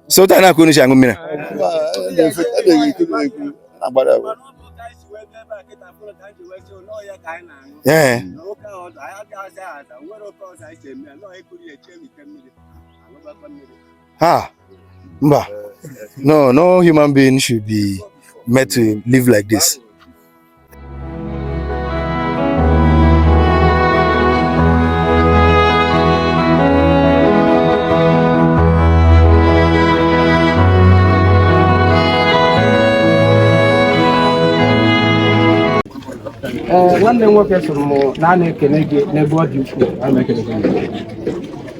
So tana kunu shangu mina. Yeah. Ah. Mba. No human being should be made to live like this. One day work as more Nana can get never do. I'm making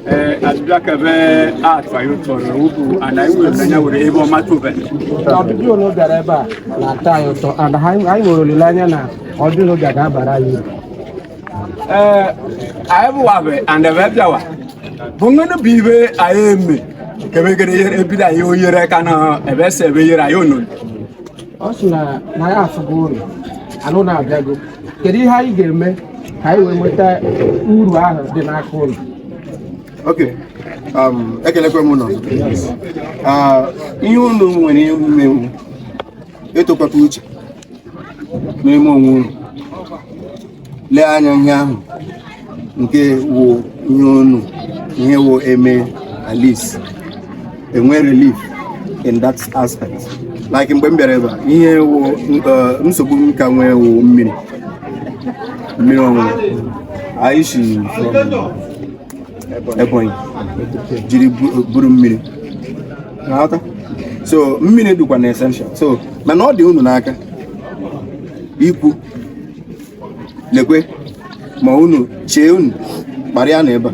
as black of art for you for and I will be able to Now, do you know that ever? And I will rely on or do you know that I have and the web hour. Bunga be where I am. Can we get a bit of you reckon a vessel where I own? Also, I have to go. I don't know that go. Can you hide me? I will with that Uru than I call. Okay. Ekele kwa muno. Ihe unu nwere emume etokwa uche n'ime onwe unu. Lee anya ihe ahụ nke wo ihe unu ihe wo eme at least enwe relief in that aspect. Like mgbe m bịara ebe a ihe wo nsogbu m ka nwee wo mmiri ọṅụṅụ. Anyị si Ebonyi jiri buru mmiri n'aka. So mmiri dịkwa na essential. So mana ọ dị unu n'aka ikwu lekwe ma unu chee unu kparịa na ebe a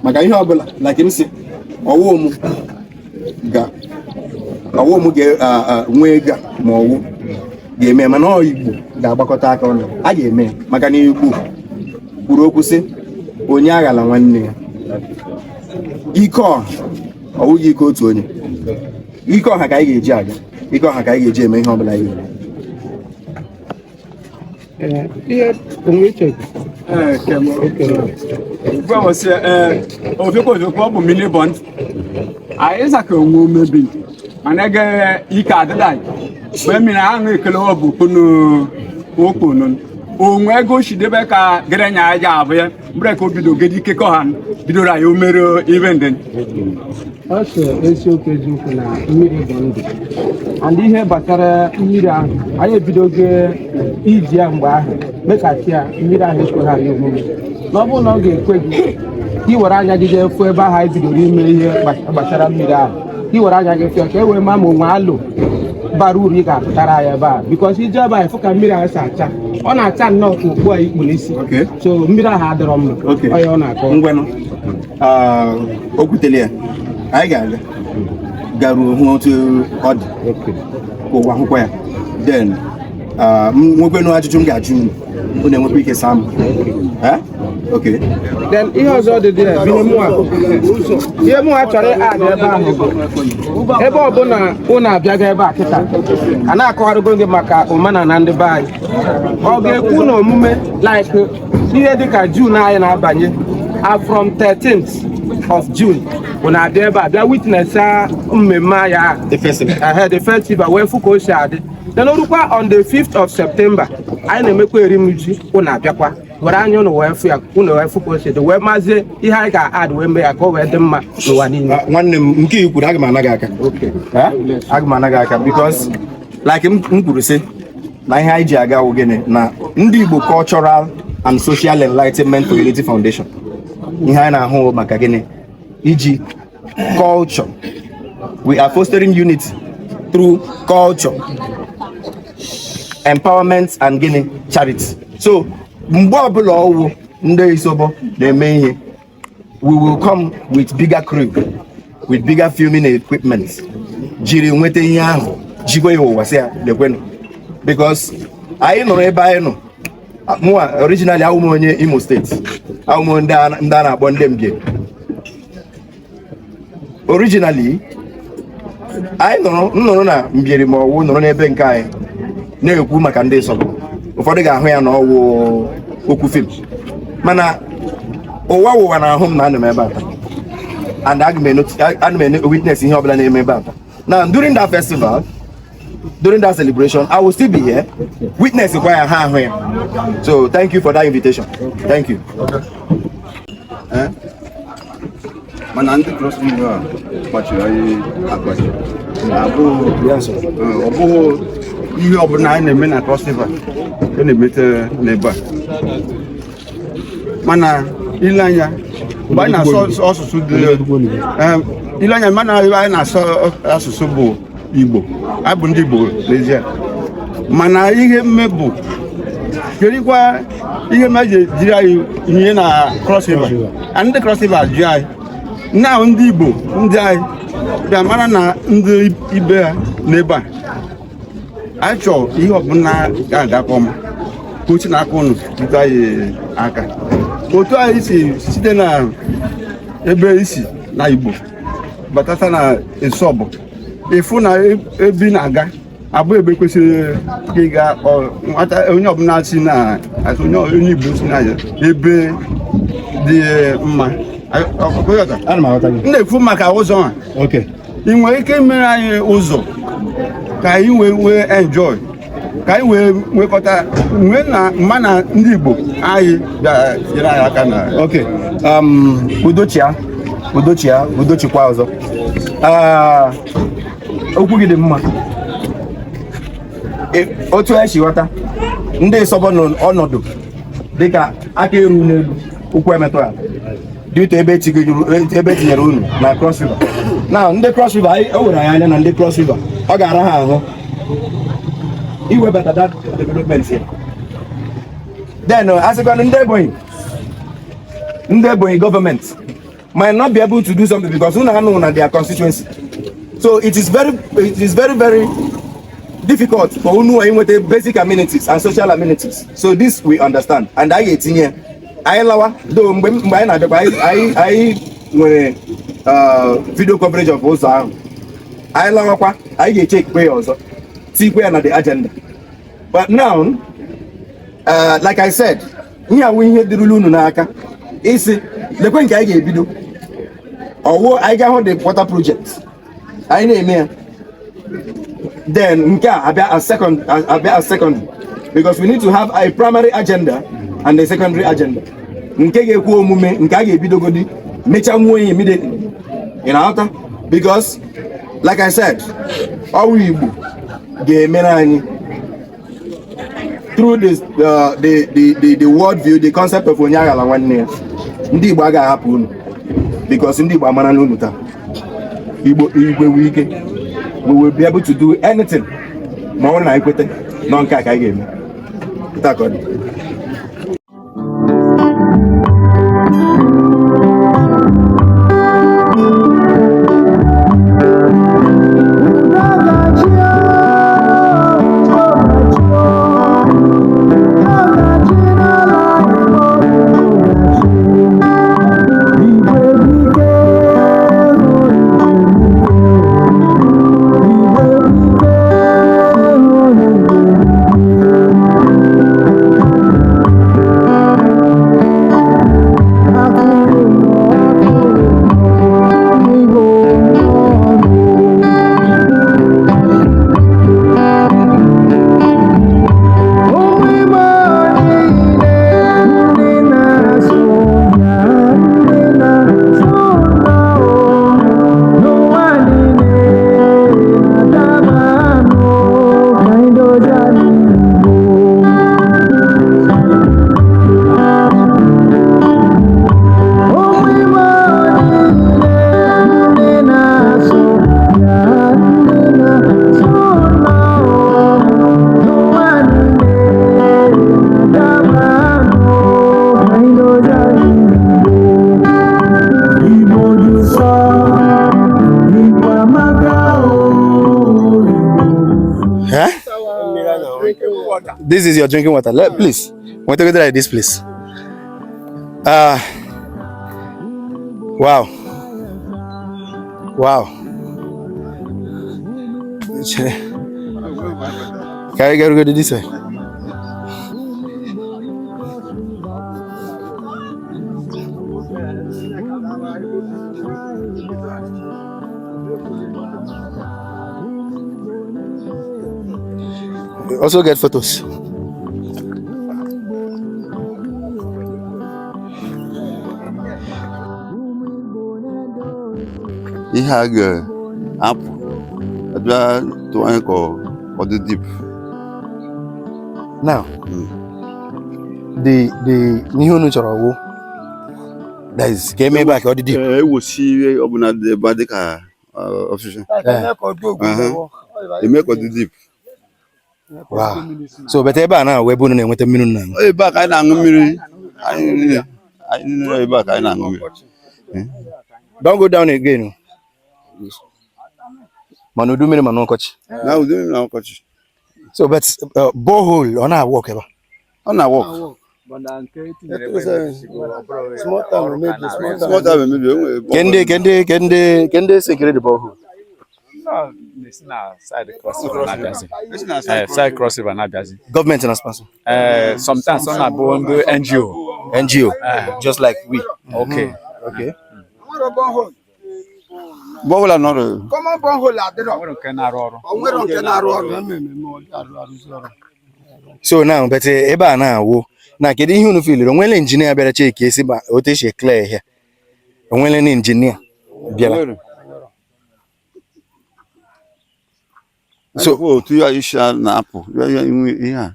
maka ihe ọbụla like m si ọwụ m ga-enwe ga ma ọwụ ga-eme mana ọ Igbo ga-agbakọta aka ọnụ a ga-eme maka na Igbo kwuru okwu sị onye aghala nwanne ya. Ike ọha ọwụghị ike otu onye. Ike ọha ka anyị ga-eji aga. Ike ọha ka anyị ga-eji eme ihe ọbụla anyị bụ mini bond. Anyị zaka onwe mebi mana ga ike adịla mgbe mmiri ahụ ekele ọ bụ kunu okpono onwe ego shidebe ka gerenya aja abụ ya mgbe ka obido gedi ike ka ha bidoro anyị omere even then. Also, eziokwu na mmiri bụ ndụ. And ihe batara mmiri ahụ anyị ebidogo iji ya mgbe ahụ mekasị ya mmiri ahụ ekweghị anyị omume. N'ọbụ na ọ ga-ekwe gị iwere anya gị efu ebe ahụ anyị bidoro ime ihe gbasara mmiri ahụ iwere anya gị fịọ ka e wee ma ma onwe alụ bara uru ị ga-apụtara anyị ebe a because ije ebe anyị fụ ka mmiri ahụ si acha ọ na-acha nnọọ ka okpu anyị ikpu n'isi. So mmiri ahụ adịrọ mma onye ọ na-akọ ngwanụ o kwutere ya anyị ga-aga garuo hụ otu ọ dị ụwa hụkwa ya then nwekwenụ ajụjụ m ga-ajụ unu enwekwa ike saa m. Okay. Then ihe ọzọ dị dị ihe mụnwa chọrọ adị ebe ahụ bụ ebe ọbụla unu abịaga ebe a kịta a na-akọgharịgo gị maka omenala na ndị be anyị ọ ga-ekwu na omume like ihe dịka June anyị na-abanye from 13th of June bụ na-abịa ebe a bịa witness mmemme ya the festival wee fụ ka o si adị. Then orukwa on the 5th of September anyị na-emekwa erimji unu abịakwa were anya unu wee fụ ya unu wee fụ ka o si dị wee mazie ihe anyị ga-ad wee mee ya ka o wee dị mma n'ụwa niile. Nwanne m nke i kwuru aga m anaghị aka aga m anaghị aka because like m kwuru sị na ihe anyị ji aga wụ gịnị na ndị Igbo Cultural and Social Enlightenment Community Foundation ihe anyị na-ahụ maka gịnị iji culture. We are fostering unity through culture, empowerment and gịnị charity. So mgbe ọbụla ọwụ ndị ISOBO na-eme ihe we will come with bigger crew with bigger filming equipment jiri nweta ihe ahụ jikwa ya ụwa sị ya lekwenu because anyị nọrọ ebe anyị nọ mụwa originally awụ m onye Imo State awụ m ndị a na-akpọ ndị Mbie. Originally anyị nọrọ na Mbieri ma ọwụ nọrọ n'ebe nke anyị na-ekwu maka ndị ISOBO ụfọdụ ga-ahụ ya na ọwụ okwu fim mana ụwa wụwa na ahụ m na ana m ebe ata and aga m witness ihe ọbụla na-eme ebe ata. Now during that festival, during that celebration, I will still be here witness kwa ya ha ahụ ya. So thank you for that invitation. Thank you. Mana ndị cross river kpachiri anyị akpachi ọ bụghị ihe ọbụla anyị na-eme na cross river a na-emete n'ebe a. Mana ile anya mgbe anyị na-asụ asụsụ ile anya mana anyị na-asụ asụsụ bụ Igbo, anyị bụ ndị Igbo n'ezie. Mana ihe mmebụ kerikwa ihe meji jiri anyị ihe na cross river, ndị cross river ji anyị na ndị Igbo ndị anyị bịa mara na ndị ibe ha n'ebe a anyị chọrọ ihe ọbụla ga-agakọ ọma ka ochi na-aka ụnụ bite anyị aka otu anyị si site na ebe isi na Igbo batata na ISOBO ịfụ na ebi na-aga abụ ebe kwesịrị ịga onye ọbụla si na onye Igbo si na ebe dị mma. Na-ekwu maka ụzọ a ị nwere ike imere anyị ụzọ ka anyị wee enjoy, ka anyị wee nwekọta nwee na mma na ndị Igbo anyị bịara anyị aka na udochikwa ọzọ. Okwu gị dị mma. Otu esi ghọta ndị ISOBO n'ọnọdụ dịka aka eru n'elu ụkwụ emetụ ala due to ebe tinyere unu na cross river. Na ndị cross river o were anyị anya na ndị cross river ọ ga-ara ha ahụ iwebata that development here. Then asịkwa ndị Ebonyi government might not be able to do something because unu anụ na their constituency. So it is very difficult for unu inweta basic amenities and social amenities. So this we understand and anyị etinye anyị lawa do mgbe anyị na-abịakwa anyị nwere video coverage of ụzọ ahụ. Anyị lawakwa anyị ga-echekwa ya ọzọ tikwe ya na the agenda. But now like I said, ihe awụ ihe dịrụla unu n'aka isi lekwe nke anyị ga-ebido ọwụ anyị ga-ahụ the water project anyị na-eme ya. Then nke a abịa as second because we need to have a primary agenda and a secondary agenda. Nke ga-ekwu omume nke a ga-ebidogodi mecha nwuo ya immediately. You know, because like I said, ọwụ Igbo ga-emere anyị through this the world view, the concept of onye aghala nwanne ya. Ndị Igbo agaghị ahapụ unu because ndị Igbo amara na unu taa. Igbo we ike, we will be able to do anything ma ọ na ekwete nọ nke a ka anyị ga-eme. This is your drinking water. Please, want to go like this, please. Wow. Can I go to this way? We also get photos. Ihe a ga-apụ abịa tụọ anyị ka ọ dị deep. Now, the ihe unu chọrọ wụ that is ka eme ebe a ka ọ dị deep. Ewosi ihe ọbụla dị ebe a dị ka official. Eme ka ọ dị deep. Wow. So but ebe a na ebe unu na-enweta mmiri na aṅụ. Ebe a ka anyị na-aṅụ mmiri. Anyị ebe a ka anyị na-aṅụ mmiri. Don't go down again. Manu do mmiri manu ọkọchị. Na udu mmiri na ọkọchị. So but borehole ọ na-work ebe. Ọ na-work. Small time maybe. Kende secret the borehole. No, it's not side crossing Banabiasi. Government and sponsor. Sometimes on a bond NGO. NGO. Just like we. Okay. Okay. Borehole not a Common borehole so now but ebe a na-awụ na kedu ihe unu feel onwele engineer bịara check esi ba otu esi clear here onwele na engineer bịara so otu ya isha na apụ ya ihe a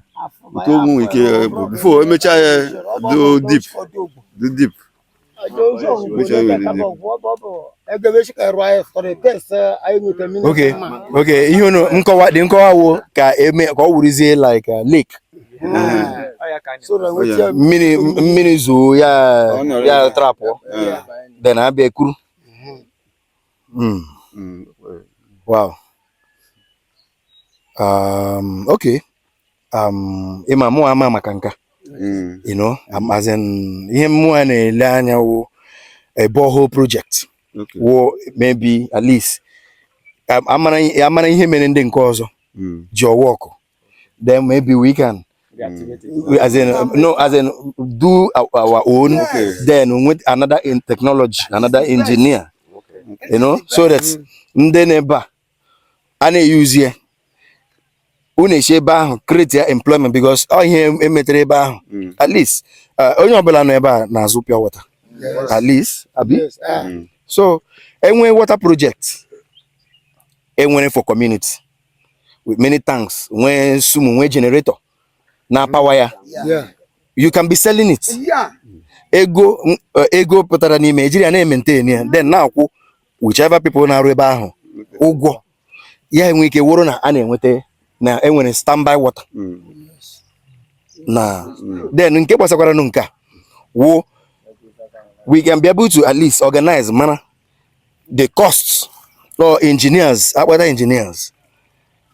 otu ụmụ ike before emecha ya do deep okay ihe unu nkọwa wo ka eme ka ọ wurizie like lake mmiri zoo ya trap then abịa ekuru wow okay ịma mụ ama maka nka you know as in ihe mụ na-ele anya wo a borehole project wo maybe at least amara ihe mere ndị nke ọzọ ji work then maybe we can as in do our own then with another in technology another engineer you know so that ndị na-ebe a na-use here unu ebe ahụ create employment because all ihe emetere ebe ahụ at least onye ọbụla nọ ebe a na-azụ pure water at least abi so enwe water project enwere for community with many tanks when sumu when generator na power ya you can be selling it ego pụtara n'ime Nigeria na maintain ya then na akwụ whichever people na-arụ ebe ahụ ụgwọ ya enwe ike wụrụ na a na-enweta na enwere standby water na then nke gbasakwara nụ nka wo we can be able to at least organize mana the costs or engineers other engineers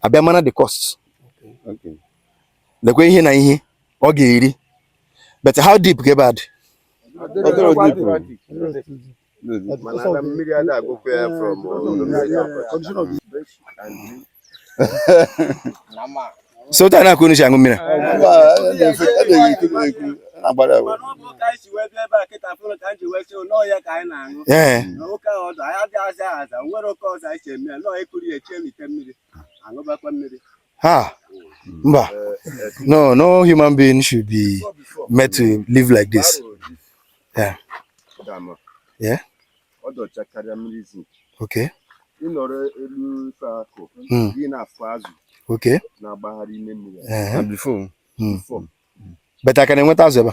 abịa mana the costs lekwe ihe na ihe ọ ga-eri but how deep ke bad so ta na kunu shangu mina mba no human being should be made to live like this. Okay. Okay. Before. But I can enweta azụ ebe.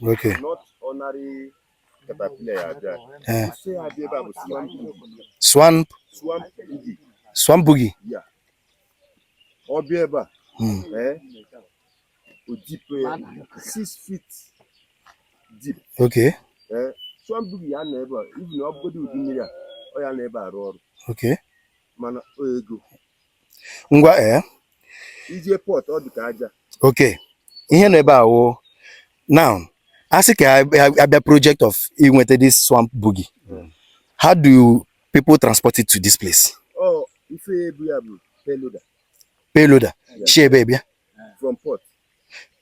Okay. Swamp boogie. Yeah. Obieba. Deep 6 feet deep. Okay. Swamp boogie ya neighbor, even nobody would be or ya neighbor road. Okay. Man ego. Ngwa Ije port or the kaja. Okay. Ihe nebe awo. Now, as a project of even this swamp boogie. How do people transport it to this place? Oh, if you payloader. Payloader. Share baby. From port.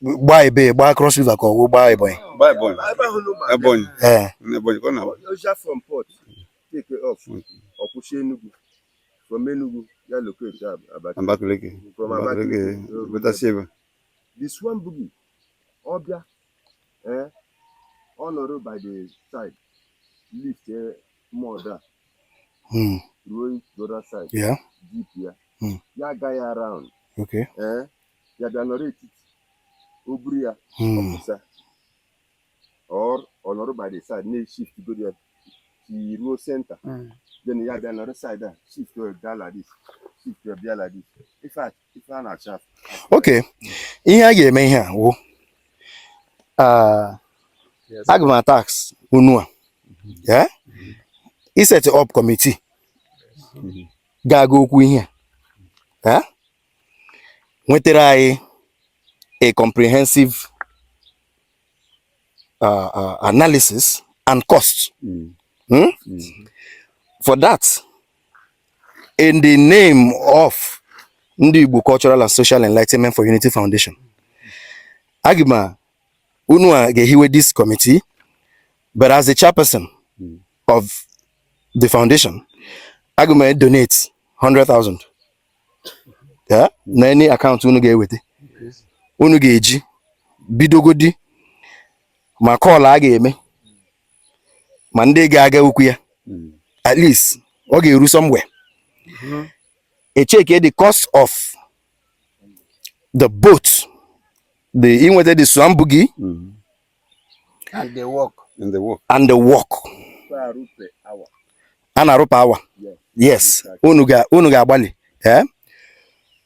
Buy baby, buy Cross River ko buy boy. Buy boy. Ebony. Ebony ko na. You from port. Take it off. Or push Enugu. From Enugu, you locate Abakaliki. From Abakaliki. Better save. This one boogie. Obia. Honored by the side. Lift more there. Roll the other side. Yeah. Deep here. Ya guy around. Okay. Ya honored Ubria officer. Or honored by the side. Need shift to go there. The road center. Then you have another side there. Shift to a guy like this. Shift to a guy like this. If I not sharp. Okay. Ihe ga-eme ihe a aga m tax unu a. Yeah? He set up committee. Ga-aga okwu ihe. Yeah? Nwetara anyị a comprehensive analysis and cost. For that, in the name of Ndi IGBO Cultural and Social Enlightenment for Unity Foundation, Agima Unua gehiwe this committee, but as the chairperson of the foundation, Agima donate 100,000. Yeah, na any account unu ga-ewete. Unu ga-eji bidogodi ma call a ga-eme. Ma ndị ga-aga ukwu ya. At least ọ ga-eru somewhere. A check the cost of the boat, the inwete the swambugi, And the work. and the walk. Ana rupa hour. Yes. Unu ga agbali. Yeah.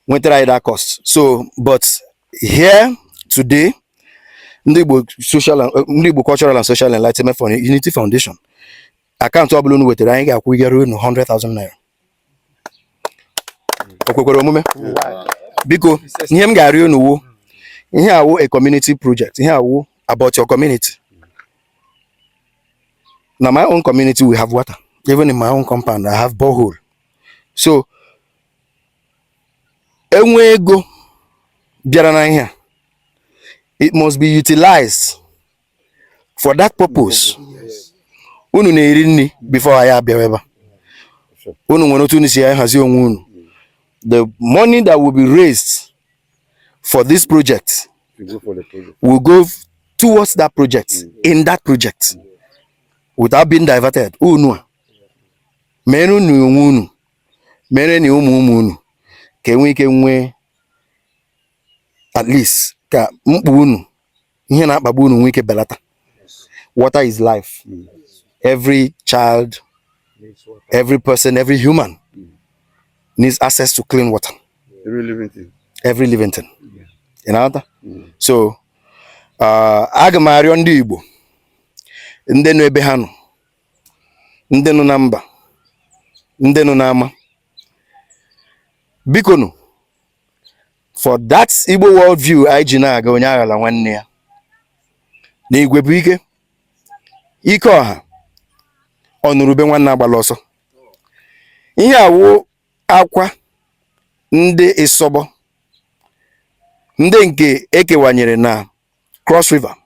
Nwetara that cost. So, but here today, Ndi IGBO Cultural and Social Enlightenment for Unity Foundation. Account ọbụla unu wetara anyị ga-akwụ ige ruo 100,000 naira. Okwekwere omume? Biko, ihe m ga-arịọ unu wo, ihe awo a community project, ihe awo about your community. Now my own community we have water. Even in my own compound I have borehole. So enwe ego bịara na ihe, it must be utilized for that purpose. Unu na-eri nri before anyị abịa ebe. Unu nwere otu unu si hazie onwe unu. The money that will be raised for this project will go towards that project, in that project, without being diverted. Unu mere unu onwe unu, mere ni ụmụ unu ka enwe ike nwe at least ka mkpu unu ihe na-akpagbu unu nwe ike belata. Water is life. Every child, every person, every human needs access to clean water. Every living thing. You know that? So, aga m arịọ ndị Igbo, ndị nọ ebe ha nọ, ndị nọ na mba, ndị nọ n'ama. Biko for that Igbo world view anyị ji na-aga onye aghala nwanne ya. Na igwe bụ ike. Ike ọha ọnụrụbe nwanne agbala ọsọ. Ihe awo akwa ndị ISOBO, ndị nke ekewanyere na Cross River.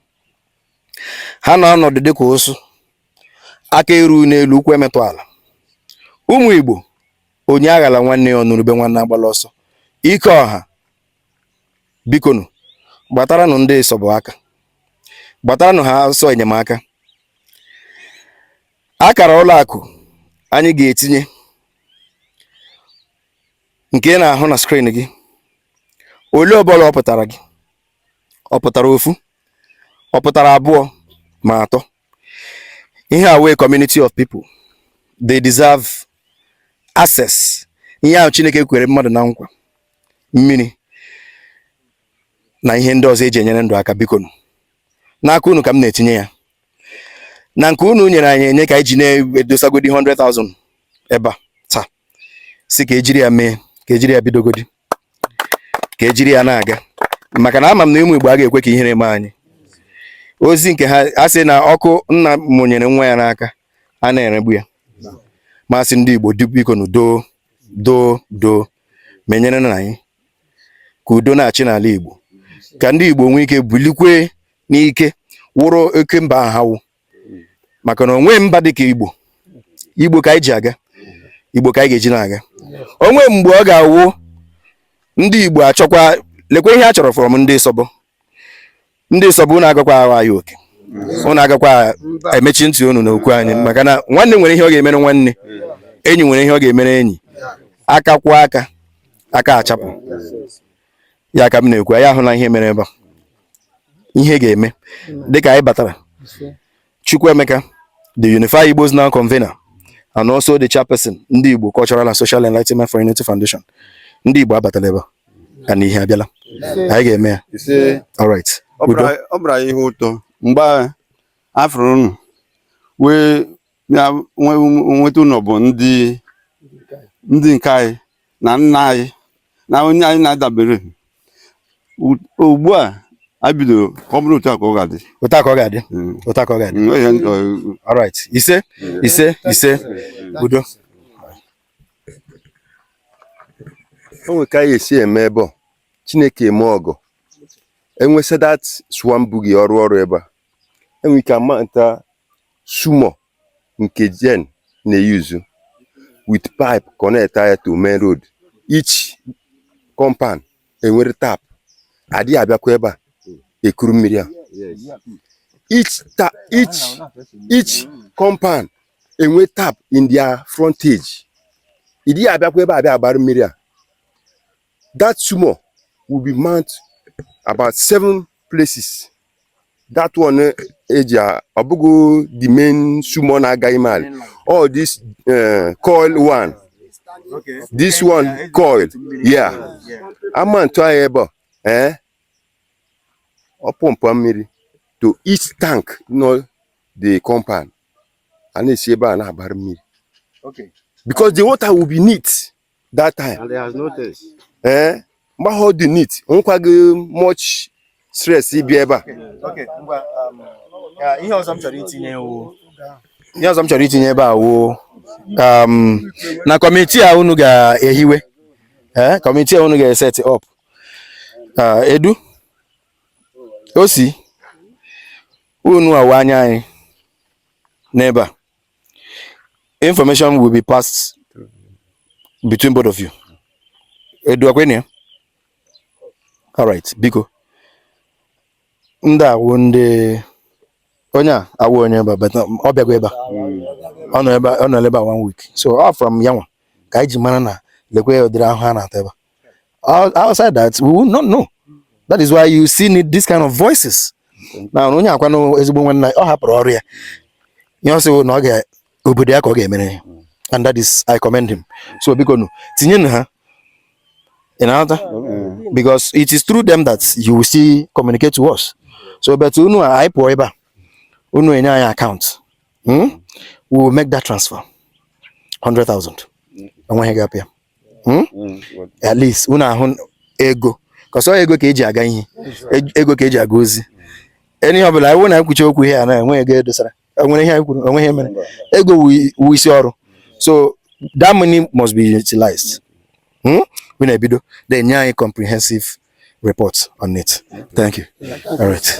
Ha na ọnọdụ dịka osu aka eru n'elu ukwu emetụ ala. Ụmụ Igbo onye aghala nwanne ya ọnụrụbe nwanne agbala ọsọ. Ike ọha biko gbataranụ ndị ISOBO aka. Gbataranụ ha ọsọ enyemaka. Akara ụlọ akụ anyị ga-etinye nke na-ahụ na screen gị. Ole ọbụla ọ pụtara gị. Ọ pụtara ofu, ọ pụtara abụọ ma atọ. Ihe a community of people. They deserve access. Ihe ahụ Chineke kwere mmadụ na nkwa. Mmiri na ihe ndị ọzọ eji enyere ndụ aka biko n'aka unu ka m na-etinye ya. Na nke unu nyere anyị enye ka anyị ji na-edosagodi 100,000 ebe a taa. Si ka ejiri ya mee, ka ejiri ya bidogodi, ka ejiri ya na-aga. Maka na ama m na ụmụ Igbo a ga-ekwe ka ihere mee anyị. Ozi nke ha asị na ọkụ nna mụnyere nwa ya n'aka a na-eregbu ya. Masị ndị Igbo biko do menyere na anyị ka udo na-achị n'ala Igbo, ka ndị Igbo nwee ike bulikwe n'ike wụrụ oke mba ha wụ, maka na onwe mba dịka Igbo ka anyị ji aga, Igbo ka anyị ga-eji na-aga. Onwe mgbe ọ ga-awụ ndị Igbo achọkwa lekwa ihe a chọrọ from ndị ISOBO unu agakwa awa anyị oke, unu agakwa emechi ntị unu n'okwu anyị, maka na nwanne nwere ihe ọ ga-emere nwanne, enyi nwere ihe ọ ga-emere enyi, aka kwụọ aka achapụ ya ka m na-ekwu. Anyị ahụla ihe mere ebe a, ihe ga-eme dịka anyị batara. Chukwuemeka, the Unified Igbos Now convener, and also the chairperson, Ndi IGBO Cultural and Social Enlightenment for Unity Foundation. Ndi IGBO abatala ebe a, and ihe abịala. Anyị ga-eme ya. All right. Ọ bụrụ ihe ụtọ mgbe afro unu wee nweta ụlọ bụ ndị nke anyị na nna anyị na onye anyị na-adabere. Ugbu a abido ọ bụrụ otu a ka ọ ga-adị. Otu a ka ọ ga-adị. Otu a ka ọ ga-adị. All right. Ise. Udo. O nwere ka anyị esi eme ebe a, Chineke eme ọgọ. Enwesa that swambu gị ọrụ ebe a. Enwe ike amanta sumo nke Jen na-eyuzu with pipe connect ya to main road. Each compound enwere tap. Adị abịakwa ebe a ekuru mmiri a. Each compound enwe tap in their frontage. Ịdị abịakwa ebe a abịa agbara mmiri a. That sumo will be mount about 7 places. That one abugo the main sumo na aga imali. All this coil one. Okay. This one coil. Yeah. Amount to ebe o pompa mmiri to each tank, the compound. And it's ebe na agbara mmiri. Okay. Because the water will be neat that time. And there has no taste. Ma hold the neat. Much stress ebe a. Okay. Ihe ọzọ m chọrọ itinye ebe a wụ na kọmitii a unu ga-ehiwe, kọmitii a unu ga-set up. Edu osi unu awa anya anyị n'ebe a. Information will be passed between both of you. Edu akwene? All right, biko. Ndị awụ ndị onye a awụ onye ebe but ọ bịago ebe ọ nọ ebe 1 week. So all from yanwa ka anyị ji mara na lekwe ụdịrị ahụ ha na-ata ebe. Outside that, we will not know. That is why you see need this kind of voices. Now onye akwa no ezigbo nwanne ọ hapụrụ ọrụ ya. Ihe ọsọ na ọ ga obodo ya ka ọ ga-emere. And that is, I commend him. So biko no tinye ha in another, because it is through them that you will see communicate to us. So but unu I pour eba unu enye anyị account, we will make that transfer 100,000 onwe gap ya. At least unu ahụ ego, because ego ka eji aga ihe, ego ka eji aga ozi. Any of la wona kwuche okwu here na enwe ego edosara, enwere ihe kwuru, enwe ihe mere, ego wu isi ọrụ. So that money must be utilized. When I bido, then a comprehensive report on it. Thank you. All right.